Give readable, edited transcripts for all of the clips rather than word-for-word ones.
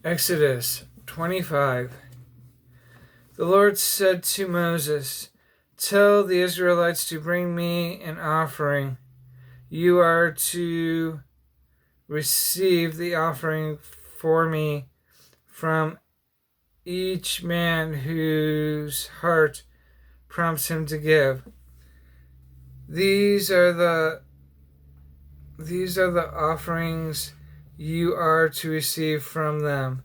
Exodus 25. The Lord said to Moses, "Tell the Israelites to bring me an offering. You are to receive the offering for me from each man whose heart prompts him to give. These are the offerings you are to receive from them: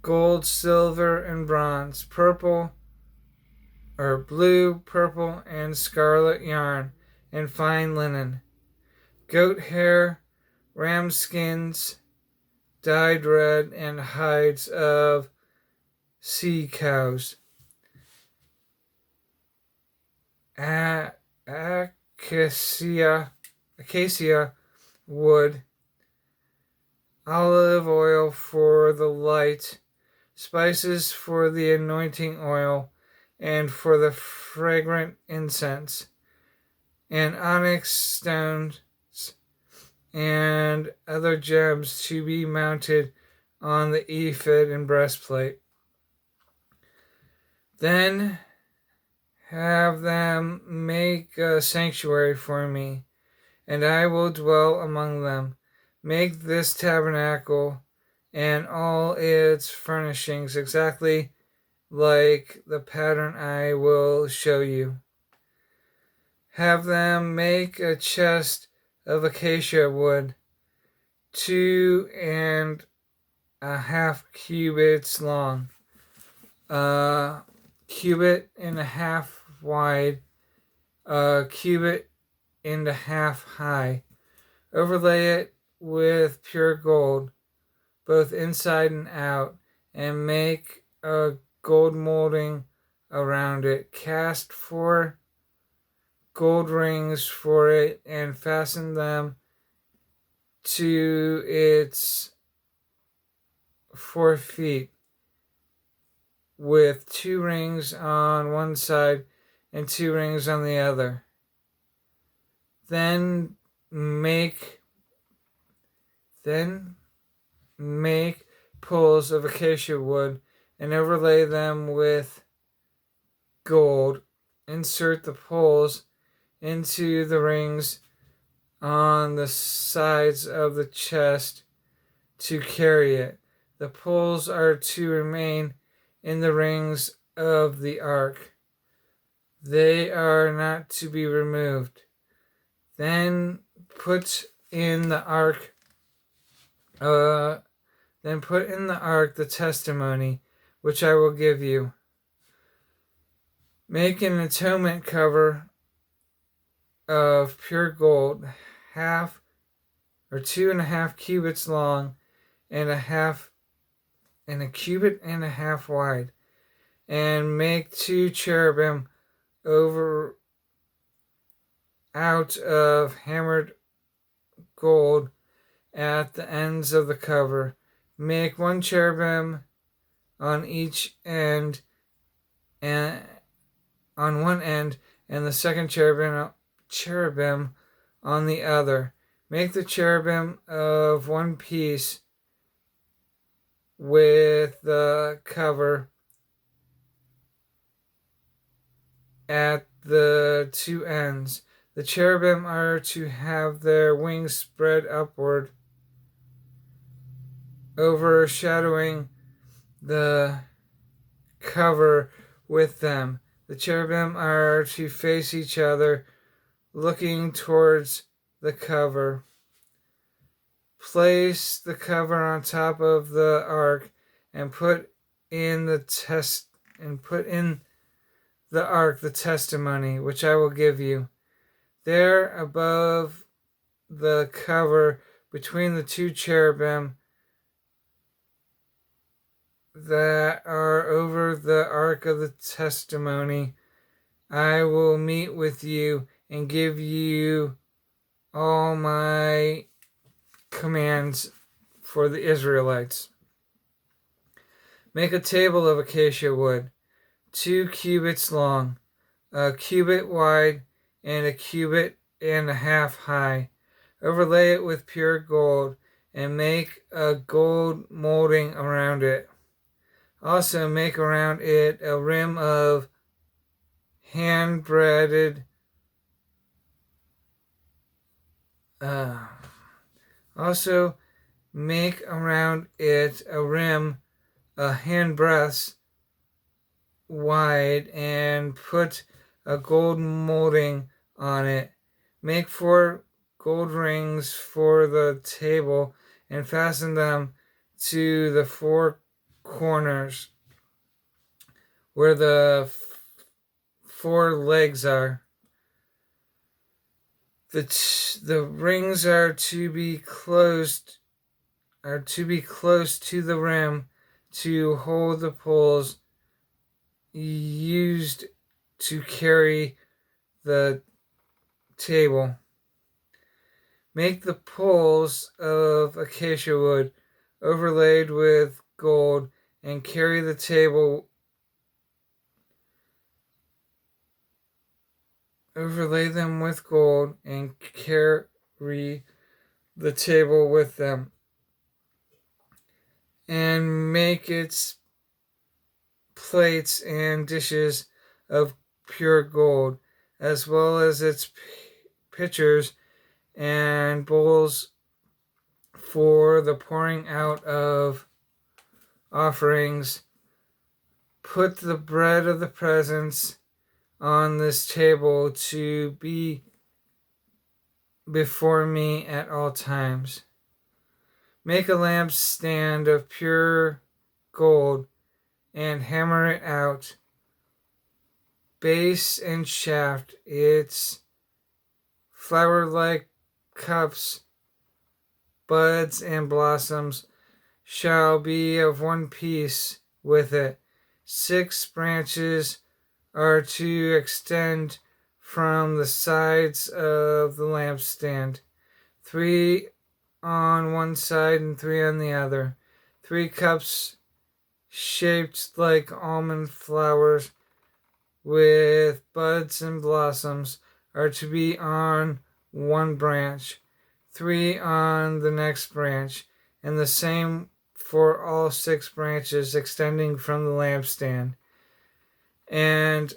gold, silver, and bronze, blue, purple, and scarlet yarn, and fine linen, goat hair, ram skins, dyed red, and hides of sea cows, acacia wood, olive oil for the light, spices for the anointing oil, and for the fragrant incense, and onyx stones and other gems to be mounted on the ephod and breastplate. Then have them make a sanctuary for me, and I will dwell among them. Make this tabernacle and all its furnishings exactly like the pattern I will show you. Have them make a chest of acacia wood, 2.5 cubits long, a cubit and a half wide, a cubit and a half high. Overlay it with pure gold, both inside and out, and make a gold molding around it. Cast 4 gold rings for it and fasten them to its 4 feet, with 2 rings on one side and 2 rings on the other. Then make poles of acacia wood and overlay them with gold. Insert the poles into the rings on the sides of the chest to carry it. The poles are to remain in the rings of the ark. They are not to be removed. Then put in the ark the testimony which I will give you. Make an atonement cover of pure gold, 2.5 cubits long, and a cubit and a half wide, and make 2 cherubim out of hammered gold at the ends of the cover. Make 1 cherubim on each end, and on one end, and the second cherubim on the other. Make the cherubim of one piece with the cover at the 2 ends. The cherubim are to have their wings spread upward, overshadowing the cover with them. The cherubim are to face each other, looking towards the cover. Place the cover on top of the ark and put in the ark the testimony which I will give you. There above the cover, between the 2 cherubim that are over the ark of the testimony, I will meet with you and give you all my commands for the Israelites. Make a table of acacia wood, 2 cubits long, a cubit wide, and a cubit and a half high. Overlay it with pure gold and make a gold molding around it. Also make around it a rim of hand-breaded also make around it a rim a handbreadth wide and put a gold molding on it. Make 4 gold rings for the table and fasten them to the 4 corners where the 4 legs are. The rings are to be close to the rim to hold the poles used to carry the table. Make the poles of acacia wood overlaid with gold and carry the table overlay them with gold and carry the table with them, and make its plates and dishes of pure gold, as well as its pitchers and bowls for the pouring out of offerings. Put the bread of the presence on this table to be before me at all times. Make a lampstand of pure gold and hammer it out, base and shaft. Its flower-like cups, buds, and blossoms shall be of one piece with it. 6 branches are to extend from the sides of the lampstand, 3 on one side and 3 on the other. 3 cups shaped like almond flowers with buds and blossoms are to be on one branch, 3 on the next branch, and the same for all 6 branches extending from the lampstand. And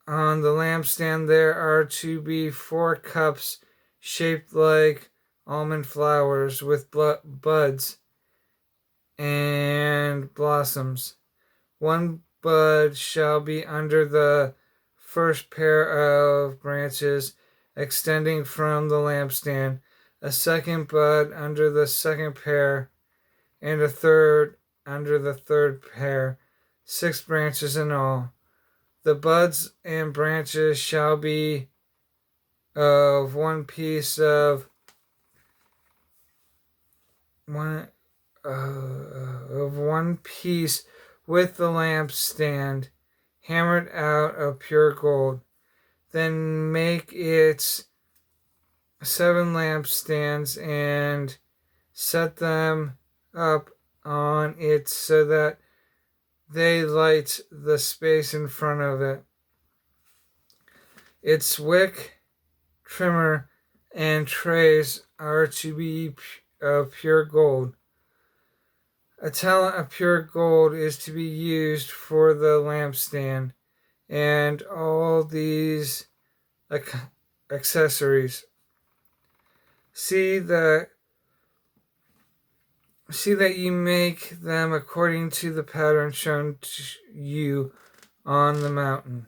on the lampstand there are to be 4 cups shaped like almond flowers with buds and blossoms. 1 bud shall be under the first pair of branches extending from the lampstand, a 2nd bud under the 2nd pair, and a 3rd under the 3rd pair, 6 branches in all. The buds and branches shall be of one piece with the lampstand, hammered out of pure gold. Then make its 7 lampstands and set them up on it so that they light the space in front of it. Its wick, trimmer, and trays are to be of pure gold. A talent of pure gold is to be used for the lampstand and all these accessories. See that you make them according to the pattern shown to you on the mountain.